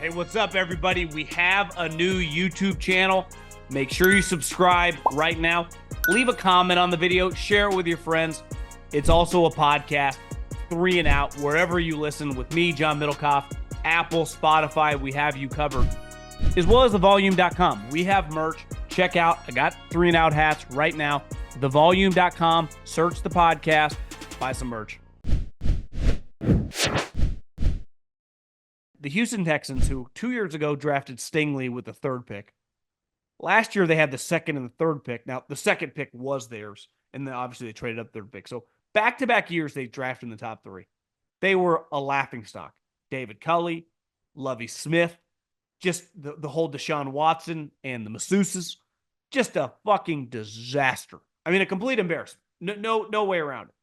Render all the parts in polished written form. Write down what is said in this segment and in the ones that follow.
Hey, what's up, everybody? We have a new YouTube channel. Make sure you subscribe right now. Leave a comment on the video. Share it with your friends. It's also a podcast, 3 and Out, wherever you listen with me, John Middlekauff, Apple, Spotify. We have you covered, as well as thevolume.com. We have merch. Check out. I got 3 and Out hats right now. Thevolume.com. Search the podcast. Buy some merch. The Houston Texans, who 2 years ago drafted Stingley with the 3rd pick. Last year, they had the 2nd and the 3rd pick. Now, the 2nd pick was theirs, and then obviously they traded up 3rd pick. So back-to-back years, they drafted in the top 3. They were a laughingstock. David Culley, Lovie Smith, just the whole Deshaun Watson and the masseuses. Just a fucking disaster. I mean, a complete embarrassment. No way around it.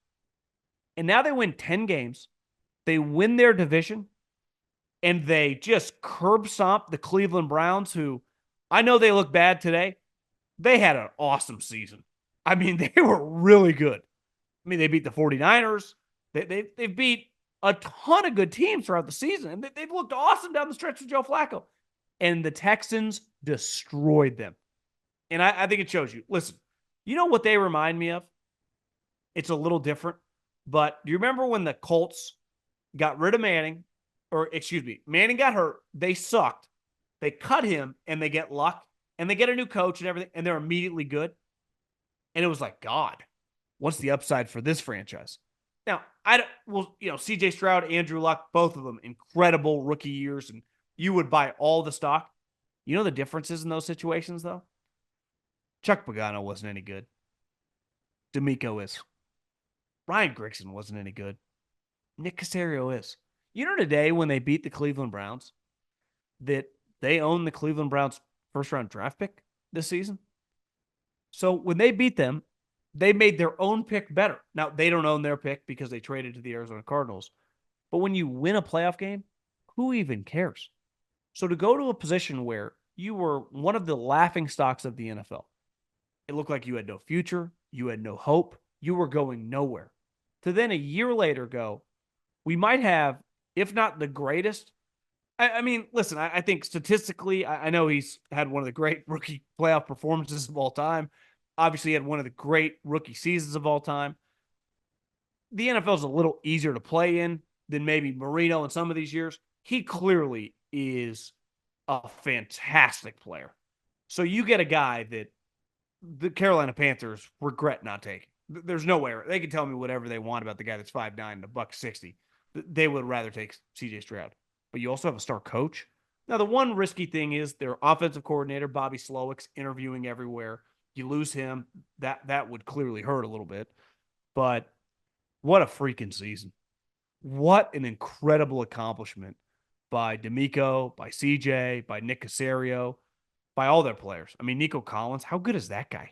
And now they win 10 games. They win their division. And they just curb stomp the Cleveland Browns, who I know they look bad today. They had an awesome season. I mean, they were really good. I mean, they beat the 49ers. They've beat a ton of good teams throughout the season. And they've looked awesome down the stretch with Joe Flacco. And the Texans destroyed them. And I think it shows you. Listen, you know what they remind me of? It's a little different. But do you remember when the Colts got rid of Manning? Manning got hurt. They sucked. They cut him, and they get luck, and they get a new coach and everything, and they're immediately good. And it was like, God, what's the upside for this franchise? Now, CJ Stroud, Andrew Luck, both of them incredible rookie years, and you would buy all the stock. You know the differences in those situations, though? Chuck Pagano wasn't any good. DeMeco is. Ryan Grigson wasn't any good. Nick Caserio is. You know today when they beat the Cleveland Browns that they own the Cleveland Browns first-round draft pick this season? So when they beat them, they made their own pick better. Now, they don't own their pick because they traded to the Arizona Cardinals. But when you win a playoff game, who even cares? So to go to a position where you were one of the laughing stocks of the NFL, it looked like you had no future, you had no hope, you were going nowhere. To then a year later go, we might have, if not the greatest. I mean, listen, I think statistically, I know he's had one of the great rookie playoff performances of all time. Obviously, he had one of the great rookie seasons of all time. The NFL is a little easier to play in than maybe Marino in some of these years. He clearly is a fantastic player. So you get a guy that the Carolina Panthers regret not taking. There's no way. They can tell me whatever they want about the guy that's 5'9" and $160. They would rather take CJ Stroud. But you also have a star coach. Now, the one risky thing is their offensive coordinator, Bobby Slowick's interviewing everywhere. You lose him, that would clearly hurt a little bit. But what a freaking season. What an incredible accomplishment by DeMeco, by CJ, by Nick Caserio, by all their players. I mean, Nico Collins, how good is that guy?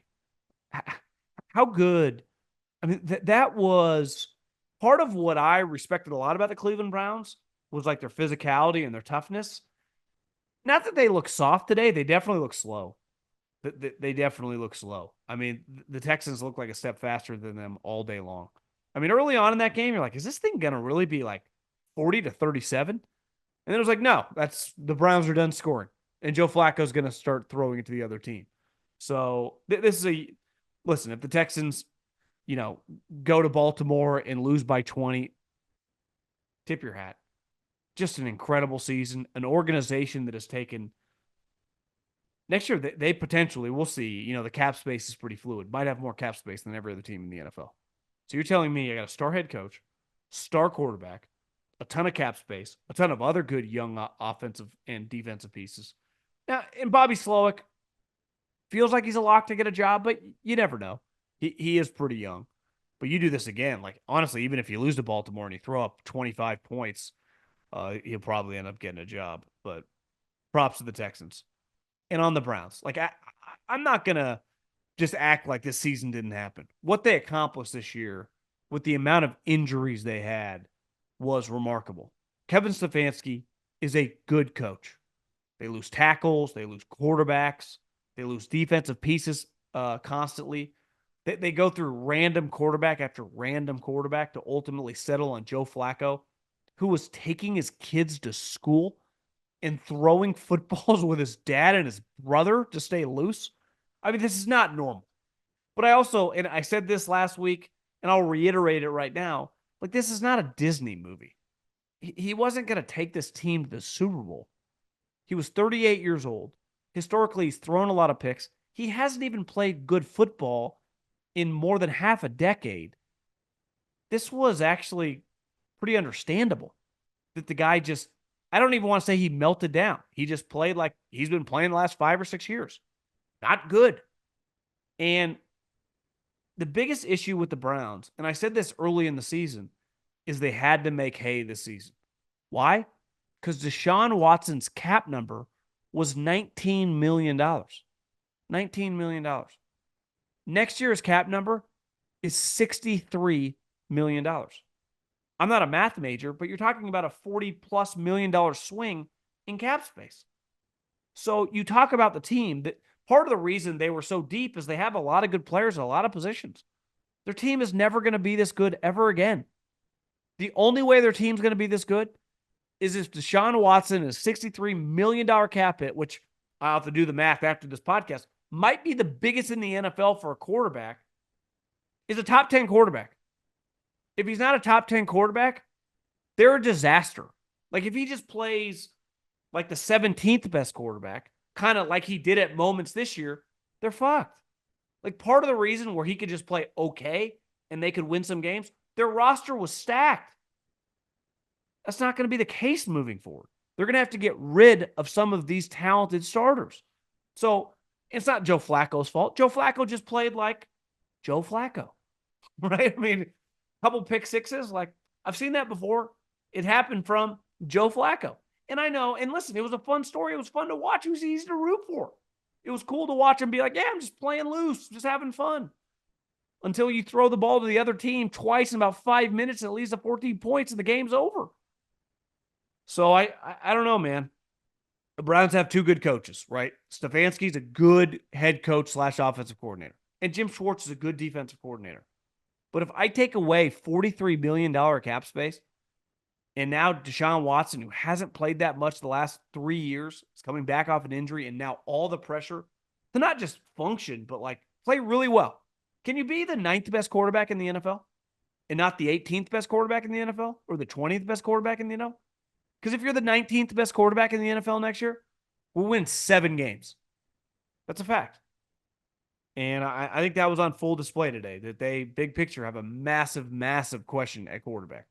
How good? I mean, that was part of what I respected a lot about the Cleveland Browns was like their physicality and their toughness. Not that they look soft today. They definitely look slow. They definitely look slow. I mean, the Texans look like a step faster than them all day long. I mean, early on in that game, you're like, is this thing going to really be like 40-37? And then it was like, no, the Browns are done scoring. And Joe Flacco's going to start throwing it to the other team. So this is listen, if the Texans, go to Baltimore and lose by 20, tip your hat. Just an incredible season, an organization that has taken next year. They potentially, we'll see, the cap space is pretty fluid, might have more cap space than every other team in the NFL. So you're telling me I got a star head coach, star quarterback, a ton of cap space, a ton of other good young offensive and defensive pieces. Now, and Bobby Slowick feels like he's a lock to get a job, but you never know. He is pretty young. But you do this again, like honestly, even if you lose to Baltimore and you throw up 25 points, he'll probably end up getting a job. But props to the Texans. And on the Browns, like I'm not going to just act like this season didn't happen. What they accomplished this year with the amount of injuries they had was remarkable. Kevin Stefanski is a good coach. They lose tackles. They lose quarterbacks. They lose defensive pieces constantly. They go through random quarterback after random quarterback to ultimately settle on Joe Flacco, who was taking his kids to school. and throwing footballs with his dad and his brother to stay loose. I mean, this is not normal. But I also, and I said this last week, and I'll reiterate it right now, like, this is not a Disney movie. He wasn't going to take this team to the Super Bowl. He was 38 years old. Historically, he's thrown a lot of picks. He hasn't even played good football in more than half a decade. This was actually pretty understandable that the guy just, I don't even want to say he melted down. He just played like he's been playing the last 5 or 6 years. Not good. And the biggest issue with the Browns, and I said this early in the season, is they had to make hay this season. Why? Because Deshaun Watson's cap number was $19 million. $19 million. Next year's cap number is $63 million. I'm not a math major, but you're talking about a $40+ million swing in cap space. So you talk about the team that part of the reason they were so deep is they have a lot of good players in a lot of positions. Their team is never going to be this good ever again. The only way their team's going to be this good is if Deshaun Watson is $63 million cap hit, which I'll have to do the math after this podcast, might be the biggest in the NFL for a quarterback, is a top 10 quarterback. If he's not a top 10 quarterback, they're a disaster. Like if he just plays like the 17th best quarterback, kind of like he did at moments this year, they're fucked. Like part of the reason where he could just play okay and they could win some games, their roster was stacked. That's not going to be the case moving forward. They're going to have to get rid of some of these talented starters. So it's not Joe Flacco's fault. Joe Flacco just played like Joe Flacco, right? I mean, a couple pick sixes, like I've seen that before. It happened from Joe Flacco. And I know, and listen, it was a fun story. It was fun to watch. It was easy to root for. It was cool to watch him be like, yeah, I'm just playing loose, just having fun. Until you throw the ball to the other team twice in about 5 minutes and it leads to 14 points and the game's over. So I don't know, man. The Browns have two good coaches, right? Stefanski's a good head coach / offensive coordinator. And Jim Schwartz is a good defensive coordinator. But if I take away $43 million cap space, and now Deshaun Watson, who hasn't played that much the last 3 years, is coming back off an injury, and now all the pressure to not just function, but like play really well. Can you be the 9th best quarterback in the NFL and not the 18th best quarterback in the NFL or the 20th best quarterback in the NFL? Because if you're the 19th best quarterback in the NFL next year, we'll win 7 games. That's a fact. And I think that was on full display today, that they, big picture, have a massive, massive question at quarterback.